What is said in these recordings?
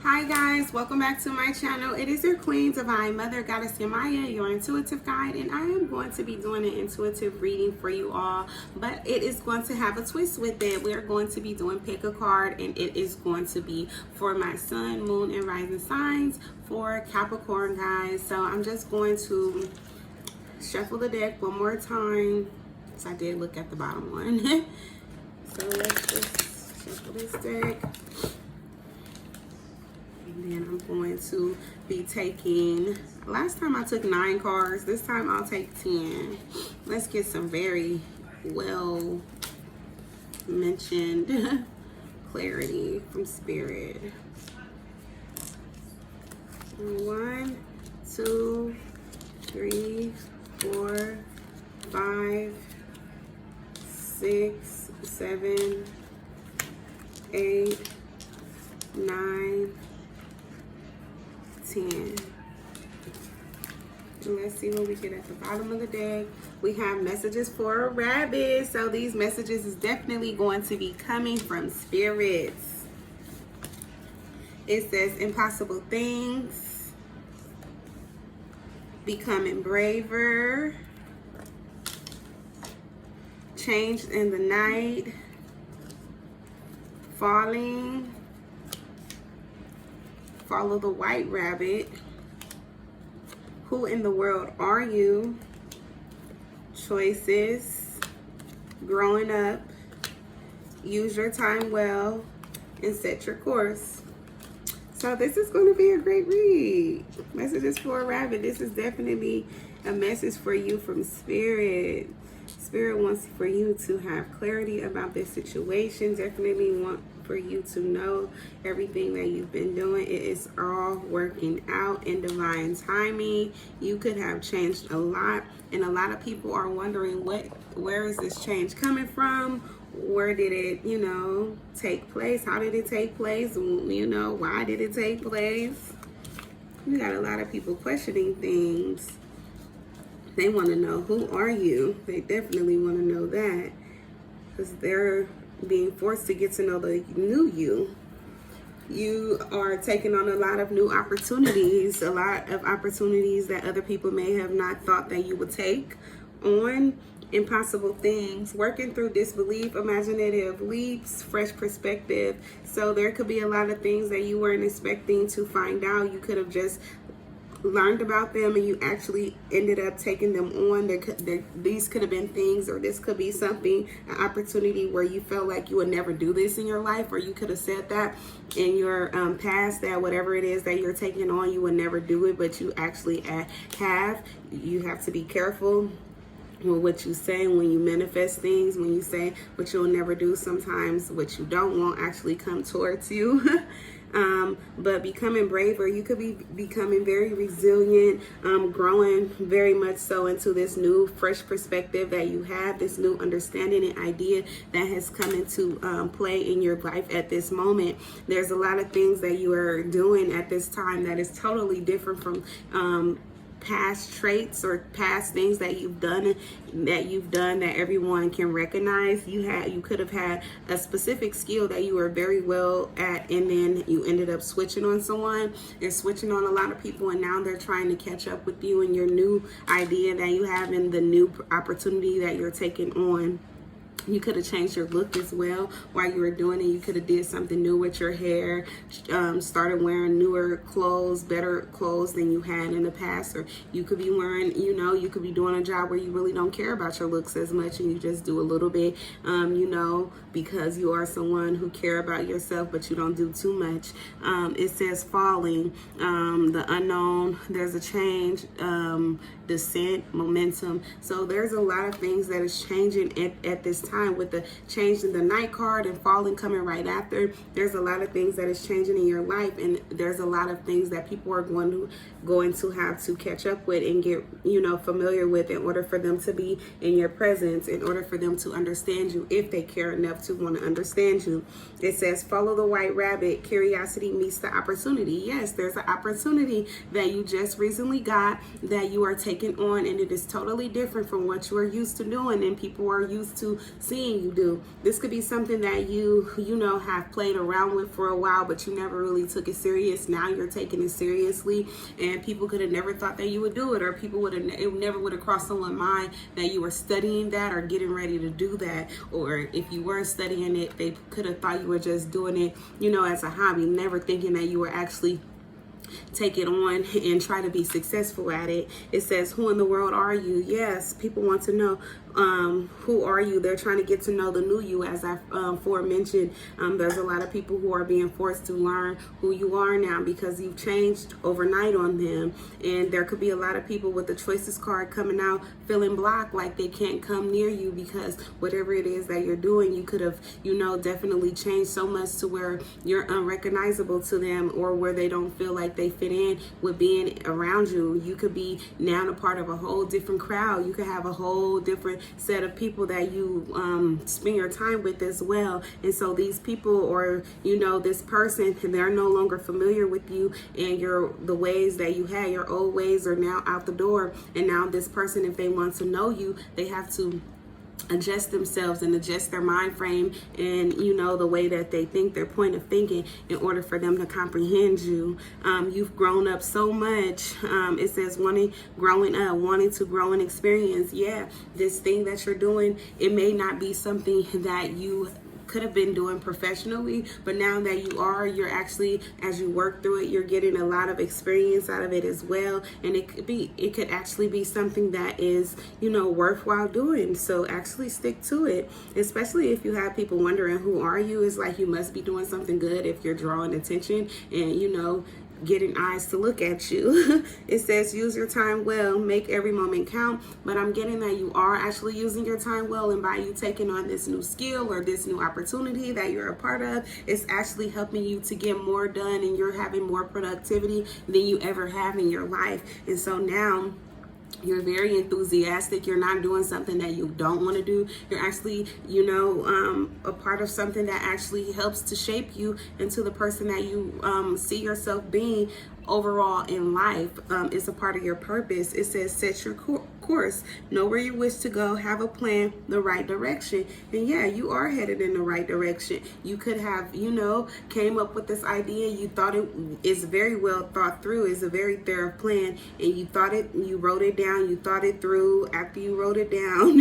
Hi guys, welcome back to my channel. It is your Queen, Divine Mother, Goddess Yamaya, your intuitive guide, and I am going to be doing an intuitive reading for you all, but it is going to have a twist with it. We are going to be doing pick a card, and it is going to be for my sun, moon, and rising signs for Capricorn, guys. So I'm just going to shuffle the deck one more time. So I did look at the bottom one. So let's just shuffle this deck. And then I'm going to be taking, last time I took 9 cards, this time I'll take 10. Let's get some very well mentioned clarity from Spirit. 1, 2, 3, 4, 5, 6, 7, 8, 9, 10. And let's see what we get at the bottom of the deck. We have messages for a rabbit. So these messages is definitely going to be coming from spirits. It says impossible things, becoming braver, changed in the night, falling, follow the white rabbit, who in the world are you, choices, growing up, use your time well, and set your course. So this is going to be a great read. Messages for a rabbit. This is definitely a message for you from Spirit. Spirit wants for you to have clarity about this situation. Definitely want for you to know everything that you've been doing. It is all working out in divine timing. You could have changed a lot, and a lot of people are wondering where is this change coming from? Where did it, take place? How did it take place? Why did it take place? We got a lot of people questioning things. They want to know, who are you? They definitely want to know that, because they're being forced to get to know the new you. You are taking on a lot of new opportunities, a lot of opportunities that other people may have not thought that you would take on. Impossible things, working through disbelief, imaginative leaps, fresh perspective. So there could be a lot of things that you weren't expecting to find out. You could have just learned about them and you actually ended up taking them on. These could have been things, or this could be something, an opportunity where you felt like you would never do this in your life, or you could have said that in your past, that whatever it is that you're taking on, you would never do it, but you actually have. You have to be careful with what you say when you manifest things. When you say what you'll never do, sometimes what you don't want actually come towards you. But becoming braver, you could be becoming very resilient, growing very much so into this new fresh perspective that you have, this new understanding and idea that has come into play in your life at this moment. There's a lot of things that you are doing at this time that is totally different from past traits or past things that you've done that everyone can recognize. You could have had a specific skill that you were very well at, and then you ended up switching on someone and switching on a lot of people, and now they're trying to catch up with you and your new idea that you have and the new opportunity that you're taking on. You could have changed your look as well while you were doing it. You could have did something new with your hair, started wearing newer clothes, better clothes than you had in the past. Or you could be wearing, you could be doing a job where you really don't care about your looks as much, and you just do a little bit, because you are someone who care about yourself, but you don't do too much. It says falling, the unknown, there's a change, descent, momentum. So there's a lot of things that is changing at this time. With the change in the night card and falling coming right after, there's a lot of things that is changing in your life, and there's a lot of things that people are going to have to catch up with and get familiar with in order for them to be in your presence, in order for them to understand you, if they care enough to want to understand you. It says follow the white rabbit, curiosity meets the opportunity. Yes, there's an opportunity that you just recently got that you are taking on, and it is totally different from what you are used to doing, and people are used to seeing you do. This could be something that you know, have played around with for a while, but you never really took it serious. Now you're taking it seriously, and people could have never thought that you would do it, or people would have, it never would have crossed someone's mind that you were studying that or getting ready to do that. Or if you were studying it, they could have thought you were just doing it, you know, as a hobby, never thinking that you were actually take it on and try to be successful at it. It says, who in the world are you? Yes, people want to know, who are you? They're trying to get to know the new you. As I aforementioned, there's a lot of people who are being forced to learn who you are now because you've changed overnight on them. And there could be a lot of people with the choices card coming out feeling blocked, like they can't come near you because whatever it is that you're doing, you could have, you know, definitely changed so much to where you're unrecognizable to them, or where they don't feel like they fit in with being around you. You could be now a part of a whole different crowd. You could have a whole different set of people that you spend your time with as well. And so these people, or you know, this person, they're no longer familiar with you, and the ways that you had, your old ways, are now out the door. And now this person, if they want to know you, they have to adjust themselves and adjust their mind frame and, you know, the way that they think, their point of thinking, in order for them to comprehend you. You've grown up so much. It says growing up, wanting to grow and experience. Yeah, this thing that you're doing, it may not be something that you could have been doing professionally, but now that you're actually, as you work through it, you're getting a lot of experience out of it as well. And it could actually be something that is, you know, worthwhile doing. So actually stick to it, especially if you have people wondering who are you. It's like you must be doing something good if you're drawing attention and, you know, getting eyes to look at you. It says use your time well, make every moment count. But I'm getting that you are actually using your time well, and by you taking on this new skill or this new opportunity that you're a part of, it's actually helping you to get more done, and you're having more productivity than you ever have in your life. And so now you're very enthusiastic. You're not doing something that you don't want to do. You're actually, you know, a part of something that actually helps to shape you into the person that you see yourself being overall in life. It's a part of your purpose. It says set your course, know where you wish to go, have a plan, the right direction. And yeah, you are headed in the right direction. You could have, you know, came up with this idea. You thought it is very well thought through. It's a very thorough plan, and you thought it, you wrote it down, you thought it through. After you wrote it down,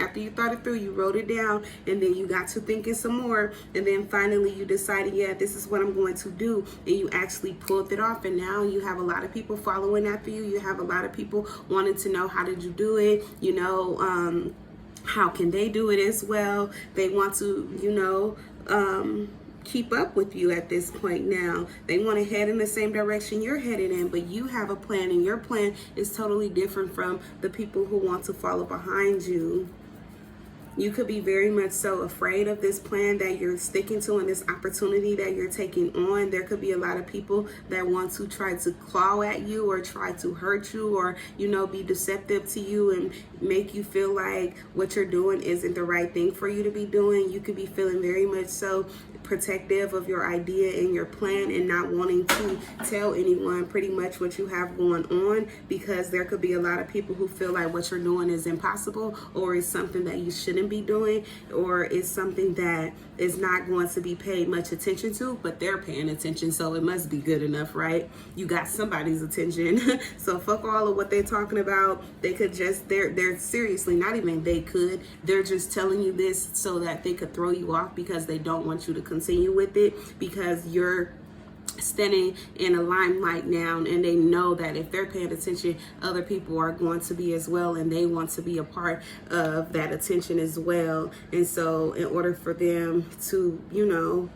after you thought it through, you wrote it down, and then you got to thinking some more, and then finally you decided, yeah, this is what I'm going to do, and you actually pulled it off. And now you have a lot of people following after you. You have a lot of people wanting to know, how did you do it? You know, how can they do it as well? They want to, you know, keep up with you at this point now. They want to head in the same direction you're headed in, but you have a plan, and your plan is totally different from the people who want to follow behind you. You could be very much so afraid of this plan that you're sticking to, and this opportunity that you're taking on. There could be a lot of people that want to try to claw at you, or try to hurt you, or, you know, be deceptive to you and make you feel like what you're doing isn't the right thing for you to be doing. You could be feeling very much so protective of your idea and your plan, and not wanting to tell anyone pretty much what you have going on, because there could be a lot of people who feel like what you're doing is impossible, or is something that you shouldn't be doing, or is something that is not going to be paid much attention to, but they're paying attention, so it must be good enough, right? You got somebody's attention. So fuck all of what they're talking about. They could just, they're seriously, not even they could, they're just telling you this so that they could throw you off, because they don't want you to continue with it, because you're standing in a limelight now, and they know that if they're paying attention, other people are going to be as well, and they want to be a part of that attention as well. And so in order for them to, you know,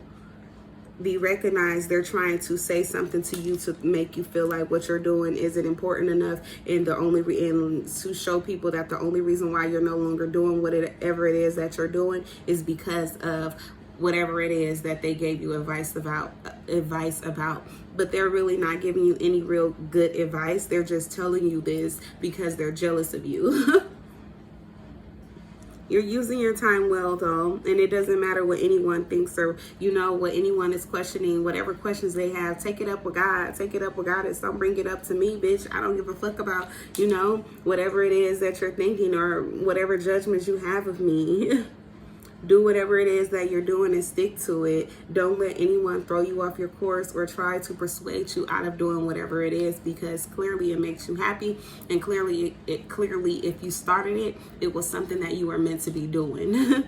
be recognized, they're trying to say something to you to make you feel like what you're doing isn't important enough, and and to show people that the only reason why you're no longer doing whatever it is that you're doing is because of whatever it is that they gave you advice about. But they're really not giving you any real good advice. They're just telling you this because they're jealous of you. You're using your time well, though, and it doesn't matter what anyone thinks, or, you know, what anyone is questioning. Whatever questions they have, take it up with God. Take it up with God. Don't bring it up to me, bitch. I don't give a fuck about, you know, whatever it is that you're thinking, or whatever judgments you have of me. Do whatever it is that you're doing and stick to it. Don't let anyone throw you off your course or try to persuade you out of doing whatever it is, because clearly it makes you happy, and clearly if you started it, it was something that you were meant to be doing.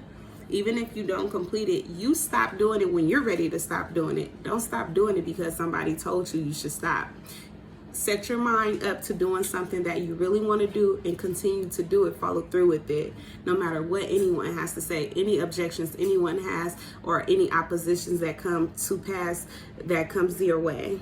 Even if you don't complete it, you stop doing it when you're ready to stop doing it. Don't stop doing it because somebody told you should stop. Set your mind up to doing something that you really want to do and continue to do it. Follow through with it, no matter what anyone has to say, any objections anyone has, or any oppositions that come to pass that comes your way.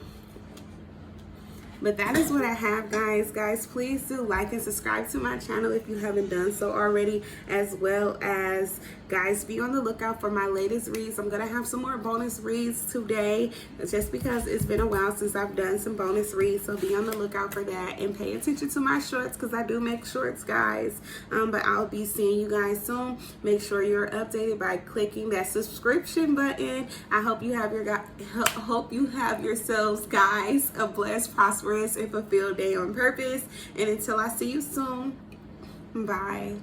But that is what I have, guys. Please do like and subscribe to my channel if you haven't done so already, as well as, guys, be on the lookout for my latest reads. I'm gonna have some more bonus reads today, just because it's been a while since I've done some bonus reads. So be on the lookout for that, and pay attention to my shorts, because I do make shorts, guys. But I'll be seeing you guys soon. Make sure you're updated by clicking that subscription button. I hope you have yourselves, guys, a blessed, prosperous, and fulfilled day on purpose. And until I see you soon, bye.